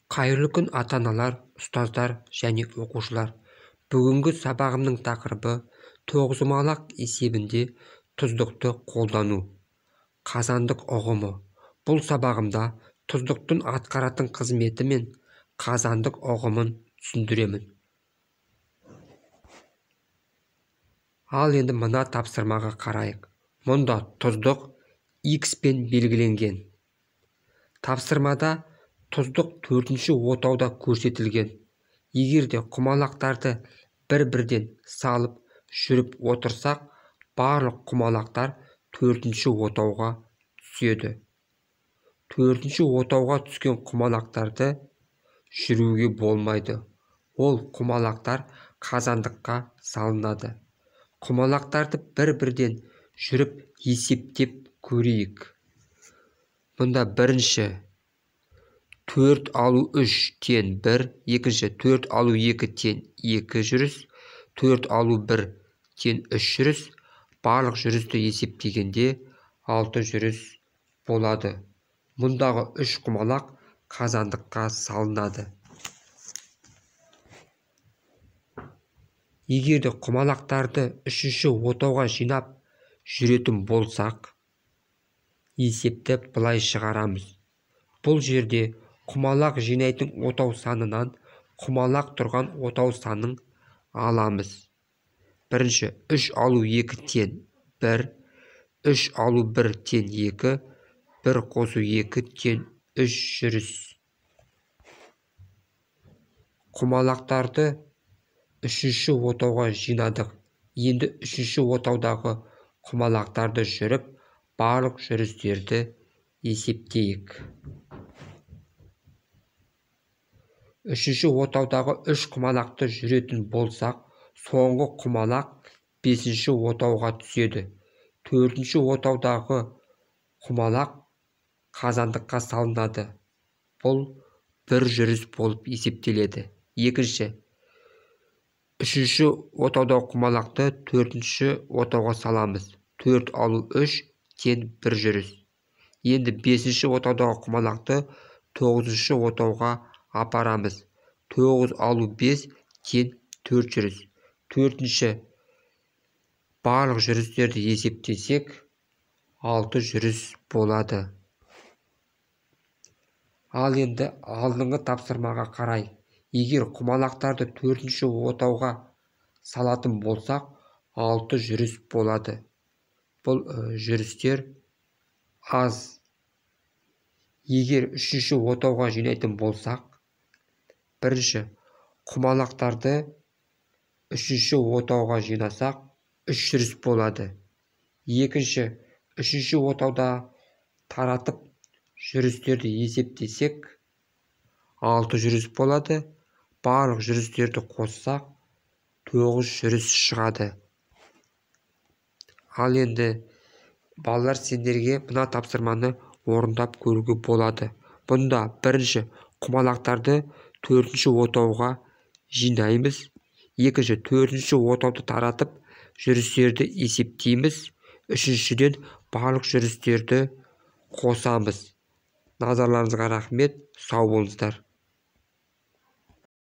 Қайырлы күн ата-аналар, ұстаздар және оқушылар. Бүгінгі сабағымның тақырыбы тоғызқұмалақ есебінде тұздықты қолдану. Қазандық ұғымы. Бұл сабағымда тұздықтың атқаратын қызметі мен қазандық ұғымын түсіндіремін. Ал енді мына тапсырмаға қарайық. Мұнда тұздық X пен белгіленген. Тапсырмада тұздық 4-ші отауда көрсетілген. Егер де құмалақтарды бір-бірден салып жүріп отырсақ, барлық құмалақтар 4-ші отауға түседі. 4-ші отауға түскен құмалақтарды жүруге болмайды. Ол құмалақтар қазандыққа салынады. Құмалақтарды бір-бірден жүріп есептеп көрейік. Мұнда бірінші 4 алу 3 тең 1, екінші 4 алу 2 тең 2 жүріс, 4 алу 1 тең 3 жүріс, барлық жүрісті есептегенде 6 жүріс болады. Мұндағы 3 құмалақ қазандыққа салынады. Егер де құмалақтарды 3-ші отауға жинап жүретін болсақ, есепті былай шығарамыз. Бұл жерде құмалақ жинайтын отау санынан құмалақ тұрған отау санын аламыз. Бірінші 3 алу 2 тең 1, 3 алу 1 тең 2, 1 қосу 2 тең 3 жүріс. Құмалақтарды 3-ші отауға жинадық. Енді 3-ші отаудағы құмалақтарды жүріп, барлық жүрістерді есептейік. 3-ші отаудағы 3 құмалақты жүретін болсақ, соңғы құмалақ 5-ші отауға түседі. 4-ші отаудағы құмалақ қазандыққа салынады. Бұл бір жүріс болып есептеледі. Екінші, 3-ші отаудағы құмалақты 4-ші отауға саламыз. 4 алу 3 тең 1 жүріс. Енді 5-ші отаудағы құмалақты 9-ші отауға апарамыз. 9 алу 5 тең 4 жүріс. 4-ші барлық жүрістерді есептесек, 6 жүріс болады. Ал енді алдыңғы тапсырмаға қарай. Егер құмалақтарды 4-ші отауға салатын болсақ, 6 жүріс болады. Бұл жүрістер аз. Егер 3-ші отауға жинайтын болсақ, бірінші құмалақтарды 3-ші отауға жинасақ, 3 жүріс болады. Екінші, 3-ші отауда таратып жүрістерді есептесек, 6 жүріс болады. Барлық жүрістерді қоссақ, 9 жүріс шығады. Ал енді балалар, сендерге мына тапсырманы орындап көруге болады. Бұнда бірінші құмалақтарды 4-ші отауға жинаймыз. Екінші, 4-ші отауды таратып жүрістерді есептейміз. Үшіншіден барлық жүрістерді қосамыз. Назарларыңызға рахмет, сау болыңыздар.